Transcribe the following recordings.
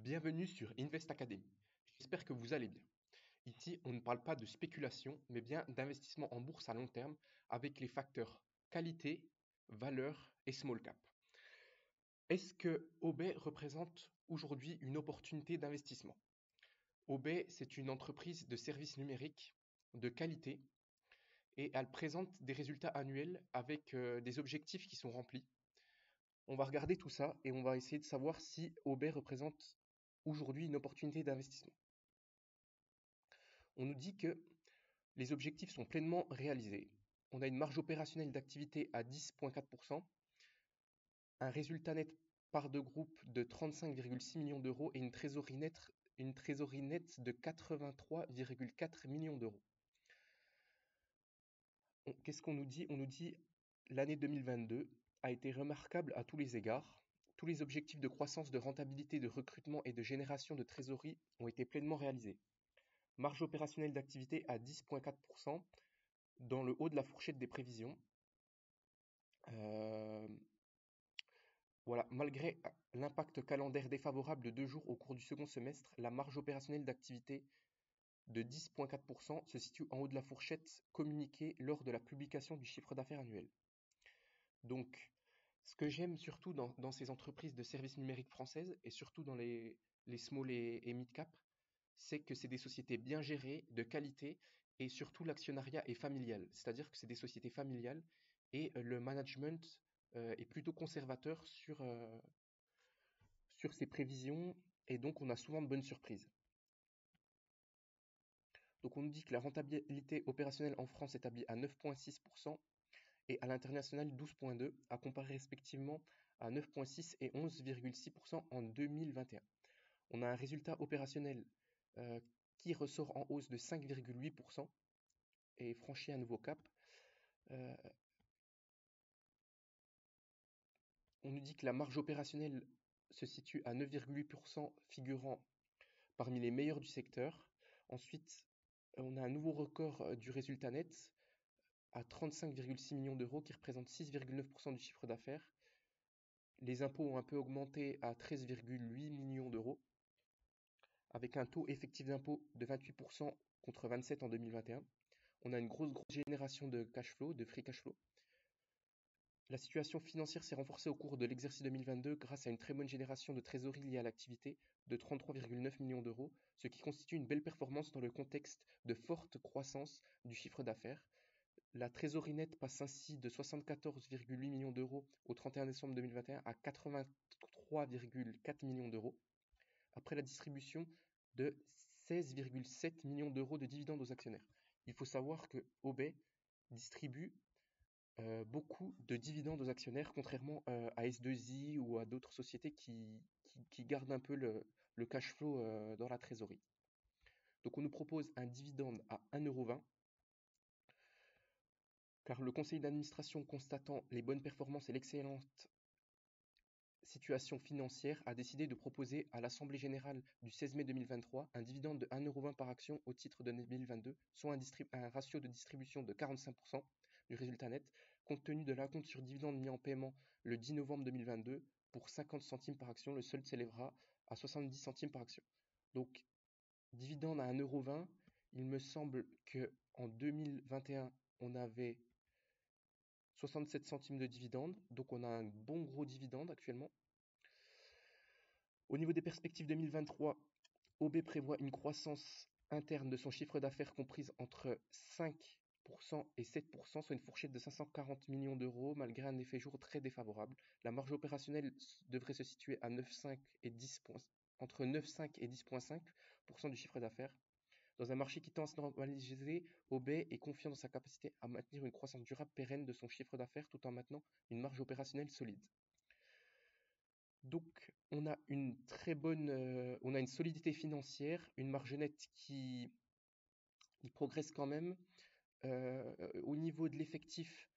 Bienvenue sur Invest Academy. J'espère que vous allez bien. Ici, on ne parle pas de spéculation, mais bien d'investissement en bourse à long terme avec les facteurs qualité, valeur et small cap. Est-ce que OB représente aujourd'hui une opportunité d'investissement? OB, c'est une entreprise de services numériques de qualité et elle présente des résultats annuels avec des objectifs qui sont remplis. On va regarder tout ça et on va essayer de savoir si OB représente aujourd'hui une opportunité d'investissement. On nous dit que les objectifs sont pleinement réalisés. On a une marge opérationnelle d'activité à 10,4%, un résultat net part de groupe de 35,6 millions d'euros et une trésorerie nette de 83,4 millions d'euros. Qu'est-ce qu'on nous dit? On nous dit l'année 2022 a été remarquable à tous les égards. Tous les objectifs de croissance, de rentabilité, de recrutement et de génération de trésorerie ont été pleinement réalisés. Marge opérationnelle d'activité à 10,4%, dans le haut de la fourchette des prévisions. Voilà, malgré l'impact calendaire défavorable de 2 jours au cours du second semestre, la marge opérationnelle d'activité de 10,4% se situe en haut de la fourchette communiquée lors de la publication du chiffre d'affaires annuel. Donc, ce que j'aime surtout dans ces entreprises de services numériques françaises, et surtout dans les small et mid-cap, c'est que c'est des sociétés bien gérées, de qualité, et surtout l'actionnariat est familial. C'est-à-dire que c'est des sociétés familiales et le management est plutôt conservateur sur ses prévisions, et donc on a souvent de bonnes surprises. Donc on nous dit que la rentabilité opérationnelle en France s'établit à 9,6% et à l'international 12,2%, à comparer respectivement à 9,6% et 11,6% en 2021. On a un résultat opérationnel qui ressort en hausse de 5,8% et franchit un nouveau cap. On nous dit que la marge opérationnelle se situe à 9,8%, figurant parmi les meilleurs du secteur. Ensuite, on a un nouveau record du résultat net à 35,6 millions d'euros qui représente 6,9% du chiffre d'affaires. Les impôts ont un peu augmenté à 13,8 millions d'euros avec un taux effectif d'impôt de 28% contre 27% en 2021. On a une grosse génération de cash flow, de free cash flow. La situation financière s'est renforcée au cours de l'exercice 2022 grâce à une très bonne génération de trésorerie liée à l'activité de 33,9 millions d'euros, ce qui constitue une belle performance dans le contexte de forte croissance du chiffre d'affaires. La trésorerie nette passe ainsi de 74,8 millions d'euros au 31 décembre 2021 à 83,4 millions d'euros, après la distribution de 16,7 millions d'euros de dividendes aux actionnaires. Il faut savoir que OB distribue beaucoup de dividendes aux actionnaires, contrairement à S2I ou à d'autres sociétés qui gardent un peu le cash flow dans la trésorerie. Donc on nous propose un dividende à 1,20 €, car le conseil d'administration, constatant les bonnes performances et l'excellente situation financière, a décidé de proposer à l'Assemblée générale du 16 mai 2023 un dividende de 1,20 € par action au titre de 2022, soit un ratio de distribution de 45% du résultat net, compte tenu de l'acompte sur dividende mis en paiement le 10 novembre 2022 pour 50 centimes par action. Le solde s'élèvera à 70 centimes par action. Donc, dividende à 1,20 €, il me semble qu'en 2021, on avait 67 centimes de dividende, donc on a un bon gros dividende actuellement. Au niveau des perspectives 2023, OB prévoit une croissance interne de son chiffre d'affaires comprise entre 5% et 7%, soit une fourchette de 540 millions d'euros, malgré un effet jour très défavorable. La marge opérationnelle devrait se situer à 9,5 et 10 entre 9,5 et 10,5% du chiffre d'affaires. Dans un marché qui tend à se normaliser, OB est confiant dans sa capacité à maintenir une croissance durable pérenne de son chiffre d'affaires tout en maintenant une marge opérationnelle solide. Donc, on a une solidité financière, une marge nette qui progresse quand même. Au niveau de l'effectif,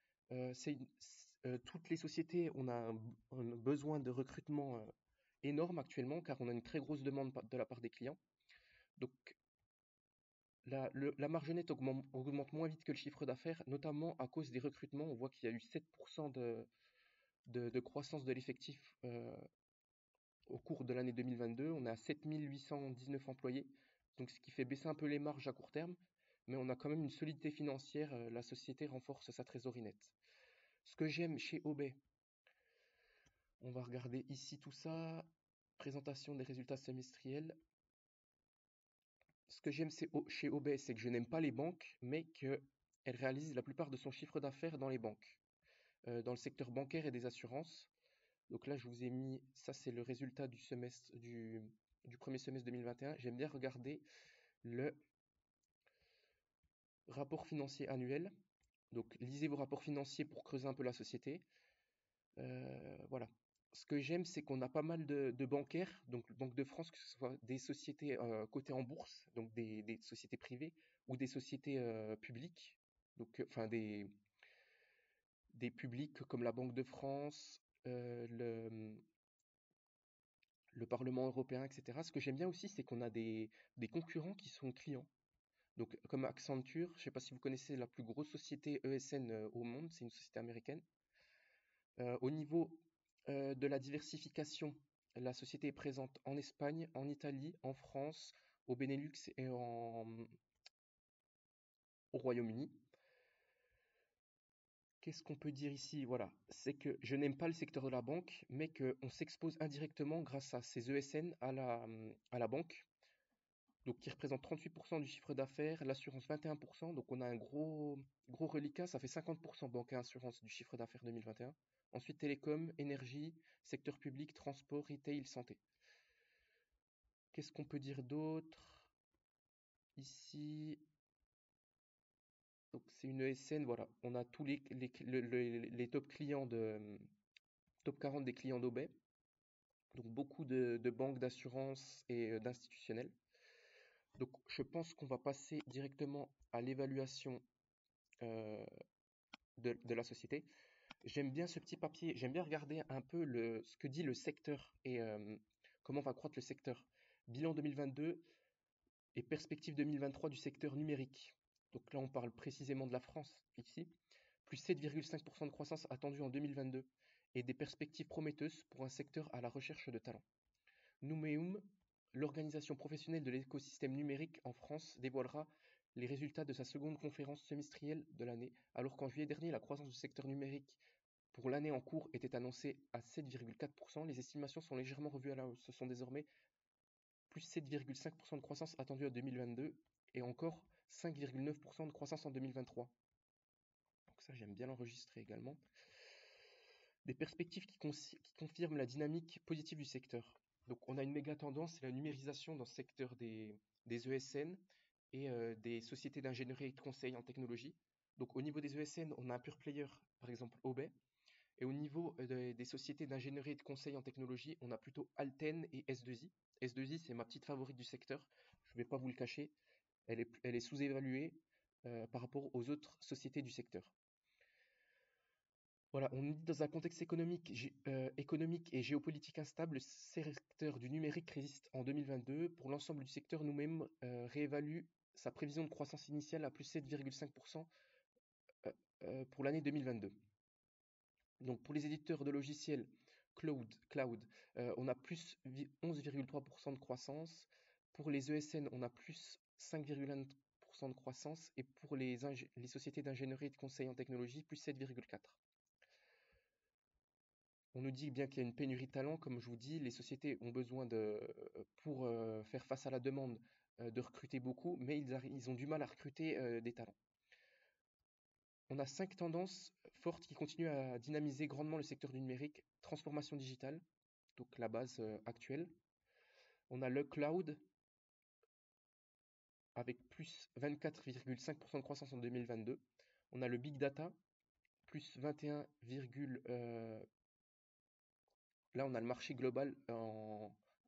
toutes les sociétés, on a un besoin de recrutement énorme actuellement, car on a une très grosse demande de la part des clients. Donc, la marge nette augmente moins vite que le chiffre d'affaires, notamment à cause des recrutements. On voit qu'il y a eu 7% de croissance de l'effectif au cours de l'année 2022, on est à 7819 employés, donc ce qui fait baisser un peu les marges à court terme, mais on a quand même une solidité financière, la société renforce sa trésorerie nette. Ce que j'aime chez Obey, on va regarder ici tout ça, présentation des résultats semestriels. Ce que j'aime chez Obey, c'est que je n'aime pas les banques, mais qu'elle réalise la plupart de son chiffre d'affaires dans les banques, dans le secteur bancaire et des assurances. Donc là, je vous ai mis, ça c'est le résultat du premier semestre 2021. J'aime bien regarder le rapport financier annuel. Donc lisez vos rapports financiers pour creuser un peu la société. Voilà. Ce que j'aime, c'est qu'on a pas mal de bancaires, donc Banque de France, que ce soit des sociétés cotées en bourse, donc des sociétés privées, ou des sociétés publiques, donc enfin des publics comme la Banque de France, le Parlement européen, etc. Ce que j'aime bien aussi, c'est qu'on a des concurrents qui sont clients. Donc, comme Accenture, je ne sais pas si vous connaissez la plus grosse société ESN au monde, c'est une société américaine. Au niveau de la diversification, la société est présente en Espagne, en Italie, en France, au Benelux et au Royaume-Uni. Qu'est-ce qu'on peut dire ici? Voilà, c'est que je n'aime pas le secteur de la banque, mais qu'on s'expose indirectement grâce à ces ESN à la banque, donc qui représente 38% du chiffre d'affaires, l'assurance 21%, donc on a un gros reliquat, ça fait 50% banque et assurance du chiffre d'affaires 2021. Ensuite, télécom, énergie, secteur public, transport, retail, santé. Qu'est-ce qu'on peut dire d'autre? Ici, donc c'est une ESN, voilà, on a tous les top clients top 40 des clients d'Obey, donc beaucoup de banques, d'assurances et d'institutionnels. Donc je pense qu'on va passer directement à l'évaluation euh, de la société. J'aime bien ce petit papier, j'aime bien regarder un peu ce que dit le secteur et comment va croître le secteur. Bilan 2022 et perspective 2023 du secteur numérique. Donc là, on parle précisément de la France ici. Plus 7,5% de croissance attendue en 2022 et des perspectives prometteuses pour un secteur à la recherche de talents. Numeum, l'organisation professionnelle de l'écosystème numérique en France, dévoilera les résultats de sa seconde conférence semestrielle de l'année, alors qu'en juillet dernier, la croissance du secteur numérique pour l'année en cours était annoncée à 7,4%. Les estimations sont légèrement revues à la hausse. Ce sont désormais plus 7,5% de croissance attendue en 2022 et encore 5,9% de croissance en 2023. Donc ça, j'aime bien l'enregistrer également. Des perspectives qui confirment la dynamique positive du secteur. Donc on a une méga tendance, c'est la numérisation dans le secteur des ESN et des sociétés d'ingénierie et de conseil en technologie. Donc au niveau des ESN, on a un pure player, par exemple Obey. Et au niveau des sociétés d'ingénierie et de conseil en technologie, on a plutôt Alten et S2I. S2I, c'est ma petite favorite du secteur, je ne vais pas vous le cacher. Elle est sous-évaluée par rapport aux autres sociétés du secteur. Voilà, on nous dit dans un contexte économique et géopolitique instable, le secteur du numérique résiste en 2022. Pour l'ensemble du secteur, nous-mêmes réévalue sa prévision de croissance initiale à plus 7,5% pour l'année 2022. Donc pour les éditeurs de logiciels cloud, on a plus 11,3% de croissance. Pour les ESN, on a plus 5,1% de croissance. Et pour les sociétés d'ingénierie et de conseil en technologie, plus 7,4%. On nous dit bien qu'il y a une pénurie de talents, comme je vous dis, les sociétés ont besoin pour faire face à la demande, de recruter beaucoup, mais ils ont du mal à recruter des talents. On a 5 tendances fortes qui continuent à dynamiser grandement le secteur du numérique. Transformation digitale, donc la base actuelle. On a le cloud, avec plus 24,5% de croissance en 2022. On a le big data, plus 21, là on a le marché global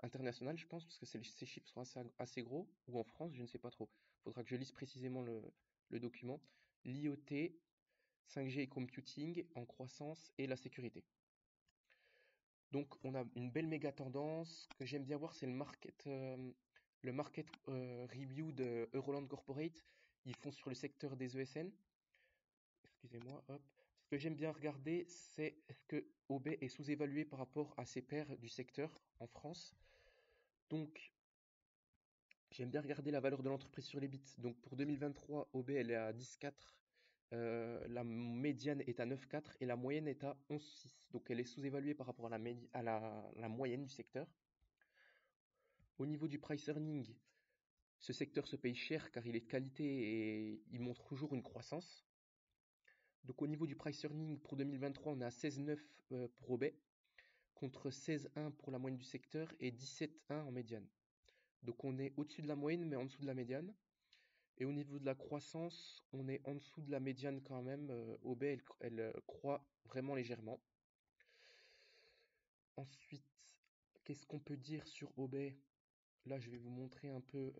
international, je pense, parce que ces chiffres sont assez gros, ou en France, je ne sais pas trop. Il faudra que je lise précisément le document. L'IoT, 5G et computing en croissance et la sécurité. Donc on a une belle méga tendance. Ce que j'aime bien voir, c'est le market review de Euroland Corporate. Ils font sur le secteur des ESN. Excusez-moi, hop. que j'aime bien regarder, c'est est-ce que OB est sous-évalué par rapport à ses pairs du secteur en France. Donc, j'aime bien regarder la valeur de l'entreprise sur les bits. Donc, pour 2023, OB, elle est à 10,4. La médiane est à 9,4 et la moyenne est à 11,6. Donc, elle est sous-évaluée par rapport à la moyenne du secteur. Au niveau du price earning, ce secteur se paye cher car il est de qualité et il montre toujours une croissance. Donc au niveau du price earning pour 2023, on est à 16,9 pour Roubaix, contre 16,1 pour la moyenne du secteur et 17,1 en médiane. Donc on est au-dessus de la moyenne mais en dessous de la médiane. Et au niveau de la croissance, on est en dessous de la médiane quand même. Roubaix, elle croît vraiment légèrement. Ensuite, qu'est-ce qu'on peut dire sur Roubaix? Là, je vais vous montrer un peu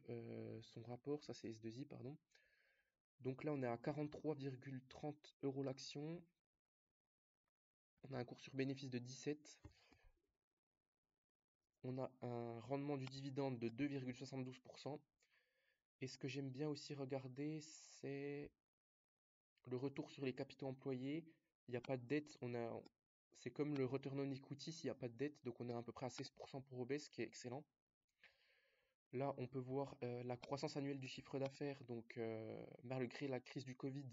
son rapport. Ça, c'est S2I, pardon. Donc là, on est à 43,30 euros l'action. On a un cours sur bénéfice de 17. On a un rendement du dividende de 2,72%. Et ce que j'aime bien aussi regarder, c'est le retour sur les capitaux employés. Il n'y a pas de dette. C'est comme le return on equity s'il n'y a pas de dette. Donc on est à peu près à 16% pour OB, ce qui est excellent. Là, on peut voir la croissance annuelle du chiffre d'affaires. Donc, malgré la crise du Covid,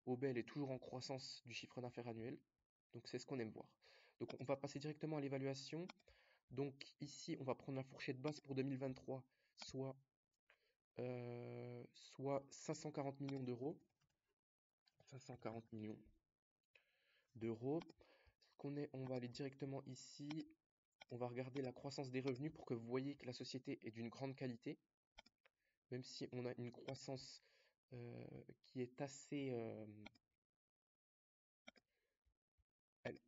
OB elle est toujours en croissance du chiffre d'affaires annuel. Donc, c'est ce qu'on aime voir. Donc, on va passer directement à l'évaluation. Donc, ici, on va prendre la fourchette basse pour 2023, soit 540 millions d'euros. 540 millions d'euros. On va aller directement ici. On va regarder la croissance des revenus pour que vous voyez que la société est d'une grande qualité. Même si on a une croissance qui est assez...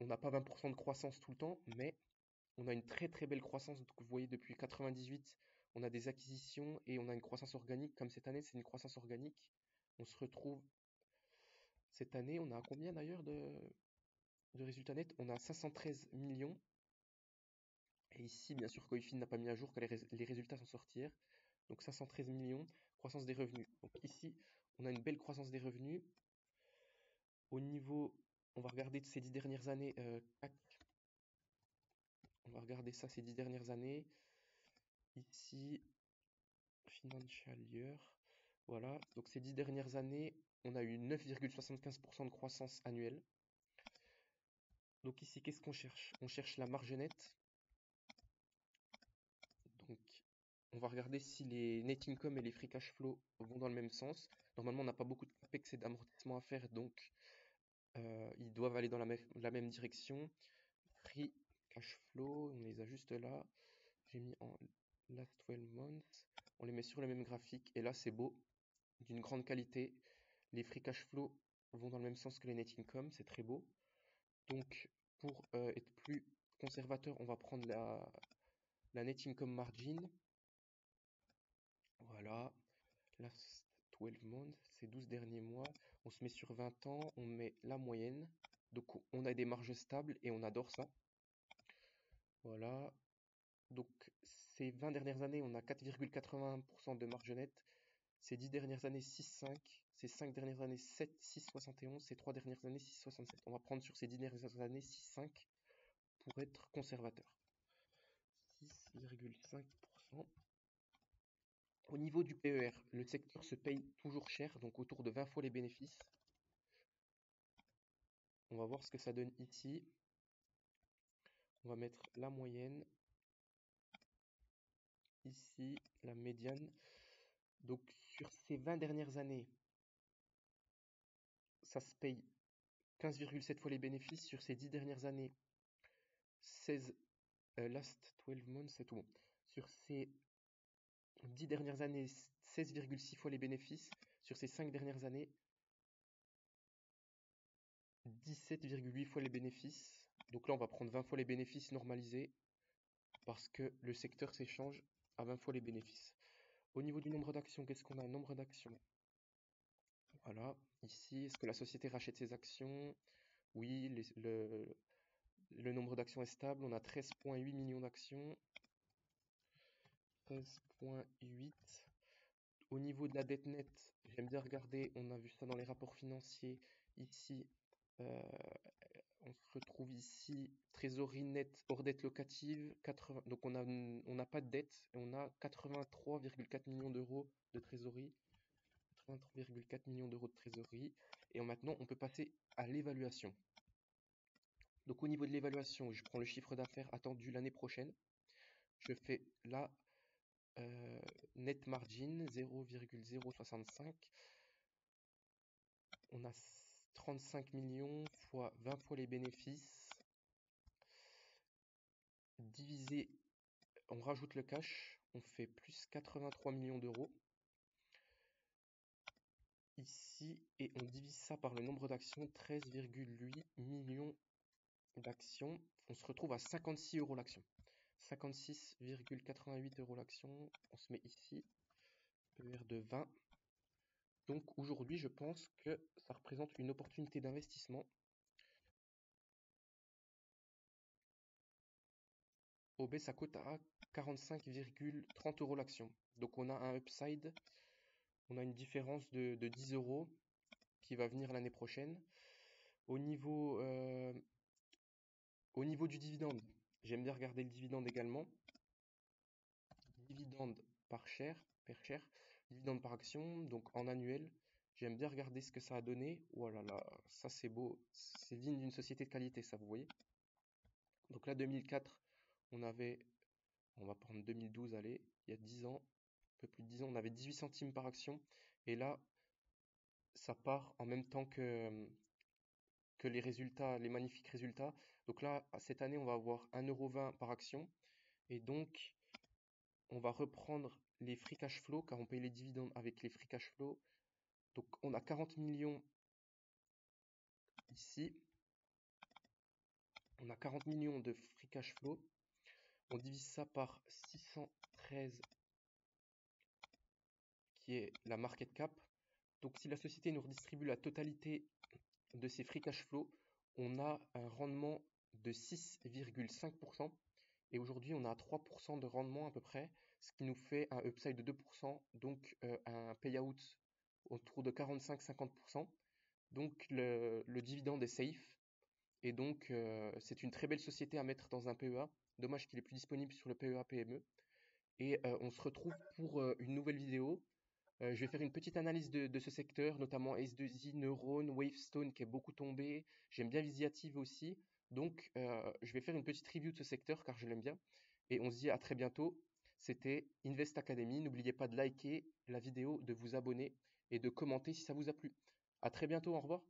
on n'a pas 20% de croissance tout le temps, mais on a une très très belle croissance. Donc vous voyez, depuis 98, on a des acquisitions et on a une croissance organique. Comme cette année, c'est une croissance organique. On se retrouve... Cette année, on a combien d'ailleurs de résultats nets? On a 513 millions. Et ici, bien sûr, Coifin n'a pas mis à jour que les résultats sont sortis hier. Donc 513 millions, croissance des revenus. Donc ici, on a une belle croissance des revenus. Au niveau, on va regarder de ces 10 dernières années. On va regarder ça ces 10 dernières années. Ici, Financial Year. Voilà. Donc ces 10 dernières années, on a eu 9,75% de croissance annuelle. Donc ici, qu'est-ce qu'on cherche? On cherche la marge nette. Donc, on va regarder si les net income et les free cash flow vont dans le même sens. Normalement, on n'a pas beaucoup de capex et d'amortissement à faire, donc ils doivent aller dans la même direction. Free cash flow, on les a juste là. J'ai mis en last 12 months. On les met sur le même graphique et là, c'est beau, d'une grande qualité. Les free cash flow vont dans le même sens que les net income, c'est très beau. Donc, pour être plus conservateur, on va prendre la net income margin. Voilà, last 12 months, c'est 12 derniers mois. On se met sur 20 ans, on met la moyenne. Donc on a des marges stables et on adore ça. Voilà. Donc ces 20 dernières années, on a 4,81% de marge nette. Ces 10 dernières années, 6,5. Ces 5 dernières années, 7, 6,71. Ces 3 dernières années, 6,67. On va prendre sur ces 10 dernières années 6,5 pour être conservateur. 6,5%. Au niveau du PER, le secteur se paye toujours cher, donc autour de 20 fois les bénéfices. On va voir ce que ça donne ici. On va mettre la moyenne. Ici, la médiane. Donc sur ces 20 dernières années, ça se paye 15,7 fois les bénéfices. Sur ces 10 dernières années, 16, last 12 months, c'est tout bon. Sur ces 10 dernières années, 16,6 fois les bénéfices. Sur ces 5 dernières années, 17,8 fois les bénéfices. Donc là, on va prendre 20 fois les bénéfices normalisés parce que le secteur s'échange à 20 fois les bénéfices. Au niveau du nombre d'actions, qu'est-ce qu'on a? Nombre d'actions. Voilà, ici, est-ce que la société rachète ses actions? Oui, le nombre d'actions est stable. On a 13,8 millions d'actions. 13,8. Au niveau de la dette nette, j'aime bien regarder, on a vu ça dans les rapports financiers. Ici, Euh, on se retrouve ici, trésorerie nette hors dette locative, 80, donc on n'a pas de dette, et on a 83,4 millions d'euros de trésorerie. 83,4 millions d'euros de trésorerie. Et maintenant, on peut passer à l'évaluation. Donc au niveau de l'évaluation, je prends le chiffre d'affaires attendu l'année prochaine. Je fais là net margin 0,065. On a 35 millions fois 20 fois les bénéfices. Divisé, on rajoute le cash, on fait plus 83 millions d'euros. Ici, et on divise ça par le nombre d'actions, 13,8 millions d'actions. On se retrouve à 56 euros l'action. 56,88 euros l'action. On se met ici, PER de 20. Donc aujourd'hui, je pense que ça représente une opportunité d'investissement. OB, ça cote à 45,30 euros l'action. Donc on a un upside, on a une différence de 10 euros qui va venir l'année prochaine. Au niveau du dividende, j'aime bien regarder le dividende également. Dividende par share, dividende par action, donc en annuel. J'aime bien regarder ce que ça a donné. Oh là là, ça c'est beau, c'est digne d'une société de qualité, ça vous voyez. Donc là 2004, on va prendre 2012, allez, il y a 10 ans, un peu plus de 10 ans, on avait 18 centimes par action. Et là, ça part en même temps que les résultats, les magnifiques résultats. Donc là, cette année, on va avoir 1,20 € par action. Et donc, on va reprendre les free cash flow, car on paye les dividendes avec les free cash flow. Donc, on a 40 millions ici. On a 40 millions de free cash flow. On divise ça par 613, qui est la market cap. Donc, si la société nous redistribue la totalité de ses free cash flow, on a un rendement de 6,5%. Et aujourd'hui, on a 3% de rendement à peu près, ce qui nous fait un upside de 2%, donc un payout autour de 45-50%. Donc le dividende est safe. Et donc c'est une très belle société à mettre dans un PEA. Dommage qu'il est plus disponible sur le PEA PME. Et on se retrouve pour une nouvelle vidéo. Je vais faire une petite analyse de ce secteur, notamment S2I, Neuron, Wavestone qui est beaucoup tombé. J'aime bien Visiative aussi. Donc, je vais faire une petite review de ce secteur car je l'aime bien. Et on se dit à très bientôt. C'était Invest Academy. N'oubliez pas de liker la vidéo, de vous abonner et de commenter si ça vous a plu. À très bientôt, au revoir.